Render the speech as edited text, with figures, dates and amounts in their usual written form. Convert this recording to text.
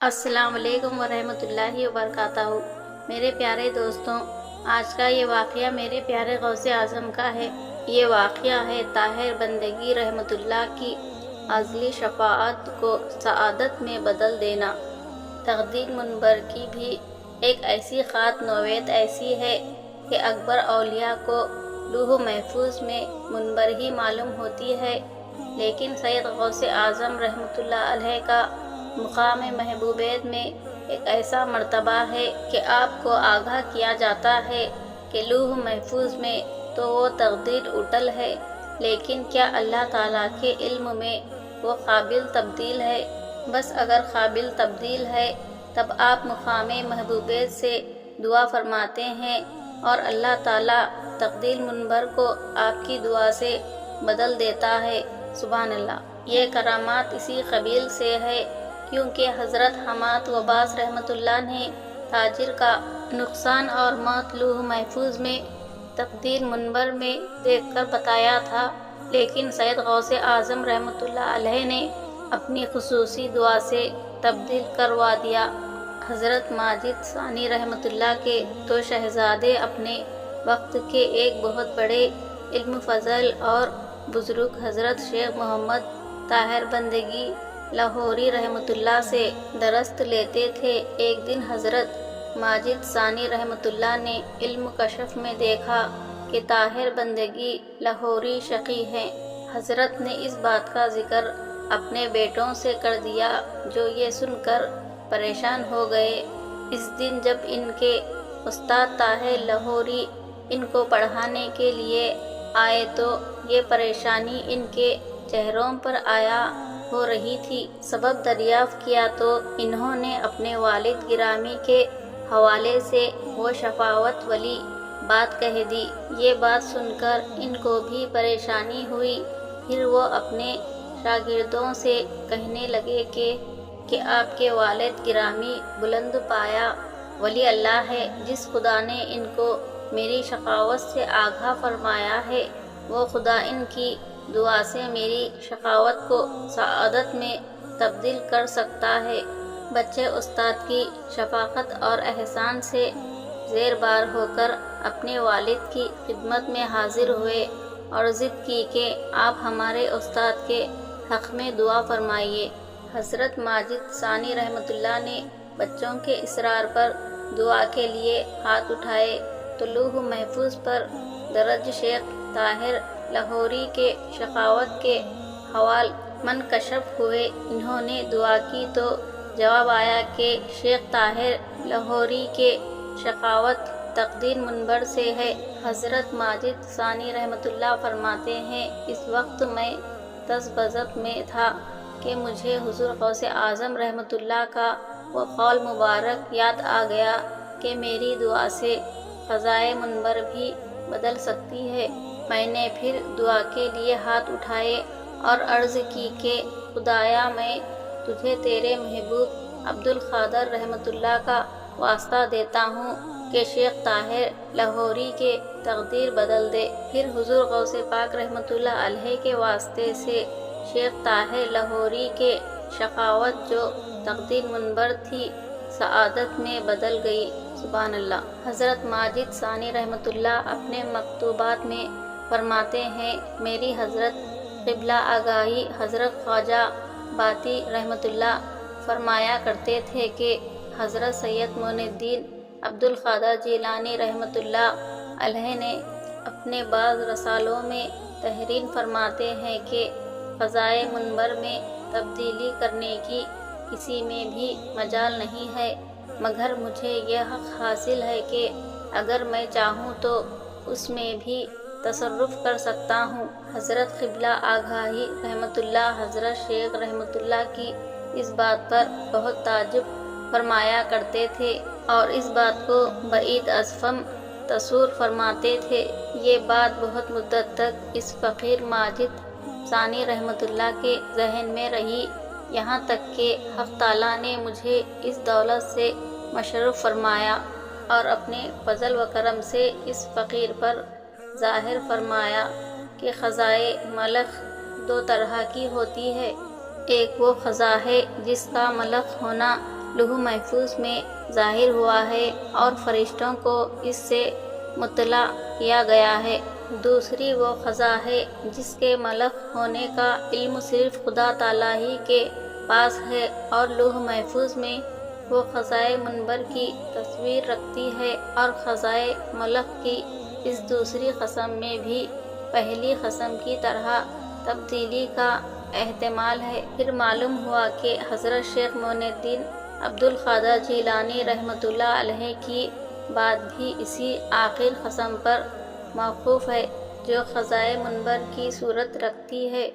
السلام علیکم ورحمۃ اللہ وبرکاتہ۔ میرے پیارے دوستوں، آج کا یہ واقعہ میرے پیارے غوث اعظم کا ہے۔ یہ واقعہ ہے طاہر بندگی رحمۃ اللہ کی ازلی شفاعت کو سعادت میں بدل دینا۔ تقدیر منبر کی بھی ایک ایسی خط نوید ایسی ہے کہ اکبر اولیاء کو لوح محفوظ میں منبر ہی معلوم ہوتی ہے، لیکن سید غوث اعظم رحمۃ اللہ علیہ کا مقام محبوبیت میں ایک ایسا مرتبہ ہے کہ آپ کو آگاہ کیا جاتا ہے کہ لوح محفوظ میں تو وہ تقدیر اٹل ہے، لیکن کیا اللہ تعالیٰ کے علم میں وہ قابل تبدیل ہے؟ بس اگر قابل تبدیل ہے تب آپ مقام محبوبیت سے دعا فرماتے ہیں اور اللہ تعالیٰ تقدیر منبر کو آپ کی دعا سے بدل دیتا ہے۔ سبحان اللہ۔ یہ کرامات اسی قبیل سے ہے کیونکہ حضرت حماد عباس رحمۃ اللہ نے تاجر کا نقصان اور موت لوح محفوظ میں تقدیر منبر میں دیکھ کر بتایا تھا، لیکن سید غوث اعظم رحمۃ اللہ علیہ نے اپنی خصوصی دعا سے تبدیل کروا دیا۔ حضرت ماجد ثانی رحمۃ اللہ کے دو شہزادے اپنے وقت کے ایک بہت بڑے علم فضل اور بزرگ حضرت شیخ محمد طاہر بندگی لاہوری رحمۃ اللہ سے درست لیتے تھے۔ ایک دن حضرت ماجد ثانی رحمۃ اللہ نے علم کشف میں دیکھا کہ طاہر بندگی لاہوری شقی ہیں۔ حضرت نے اس بات کا ذکر اپنے بیٹوں سے کر دیا جو یہ سن کر پریشان ہو گئے۔ اس دن جب ان کے استاد طاہر لاہوری ان کو پڑھانے کے لیے آئے تو یہ پریشانی ان کے چہروں پر آیا ہو رہی تھی۔ سبب دریافت کیا تو انہوں نے اپنے والد گرامی کے حوالے سے وہ شفاوت والی بات کہہ دی۔ یہ بات سن کر ان کو بھی پریشانی ہوئی۔ پھر وہ اپنے شاگردوں سے کہنے لگے کہ آپ کے والد گرامی بلند پایا ولی اللہ ہے، جس خدا نے ان کو میری شقاوت سے آگاہ فرمایا ہے، وہ خدا ان کی دعا سے میری شقاوت کو سعادت میں تبدیل کر سکتا ہے۔ بچے استاد کی شفقت اور احسان سے زیر بار ہو کر اپنے والد کی خدمت میں حاضر ہوئے اور ضد کی کہ آپ ہمارے استاد کے حق میں دعا فرمائیے۔ حضرت ماجد ثانی رحمۃ اللہ نے بچوں کے اصرار پر دعا کے لیے ہاتھ اٹھائے تو لوح محفوظ پر درج شیخ طاہر لاہوری کے شقاوت کے حوال منکشف ہوئے۔ انہوں نے دعا کی تو جواب آیا کہ شیخ طاہر لاہوری کے شقاوت تقدیر منبر سے ہے۔ حضرت ماجد ثانی رحمۃ اللہ فرماتے ہیں، اس وقت میں تذ بذب میں تھا کہ مجھے حضور غوث اعظم رحمۃ اللہ کا وہ قول مبارک یاد آ گیا کہ میری دعا سے قضائے منبر بھی بدل سکتی ہے۔ میں نے پھر دعا کے لیے ہاتھ اٹھائے اور عرض کی کہ خدایا میں تجھے تیرے محبوب عبدالقادر رحمۃ اللہ کا واسطہ دیتا ہوں کہ شیخ طاہر لاہوری کے تقدیر بدل دے۔ پھر حضور غوث پاک رحمۃ اللہ علیہ کے واسطے سے شیخ طاہر لاہوری کے شقاوت جو تقدیر منبر تھی سعادت میں بدل گئی۔ سبحان اللہ۔ حضرت ماجد ثانی رحمۃ اللہ اپنے مکتوبات میں فرماتے ہیں، میری حضرت قبلہ آگاہی حضرت خواجہ باتی رحمۃ اللہ فرمایا کرتے تھے کہ حضرت سید معین الدین عبدالقادر جیلانی رحمۃ اللہ علیہ نے اپنے بعض رسالوں میں تحریر فرماتے ہیں کہ قضائے منبر میں تبدیلی کرنے کی کسی میں بھی مجال نہیں ہے، مگر مجھے یہ حق حاصل ہے کہ اگر میں چاہوں تو اس میں بھی تصرف کر سکتا ہوں۔ حضرت قبلہ آگاہی رحمۃ اللہ حضرت شیخ رحمۃ اللہ کی اس بات پر بہت تعجب فرمایا کرتے تھے اور اس بات کو بعید از فم تصور فرماتے تھے۔ یہ بات بہت مدت تک اس فقیر ماجد ثانی رحمۃ اللہ کے ذہن میں رہی، یہاں تک کہ حق تعالیٰ نے مجھے اس دولت سے مشرف فرمایا اور اپنے فضل و کرم سے اس فقیر پر ظاہر فرمایا کہ قضائے ملک دو طرح کی ہوتی ہے، ایک وہ قضا ہے جس کا ملک ہونا لوح محفوظ میں ظاہر ہوا ہے اور فرشتوں کو اس سے مطلع کیا گیا ہے۔ دوسری وہ خزاں ہے جس کے ملک ہونے کا علم صرف خدا تعالیٰ ہی کے پاس ہے، اور لوح محفوظ میں وہ خزائے منبر کی تصویر رکھتی ہے، اور خزائے ملک کی اس دوسری قسم میں بھی پہلی قسم کی طرح تبدیلی کا احتمال ہے۔ پھر معلوم ہوا کہ حضرت شیخ معین الدین عبدالقادر جیلانی رحمۃ اللہ علیہ کی بات بھی اسی آخری قسم پر موقوف ہے جو خزائے منبر کی صورت رکھتی ہے۔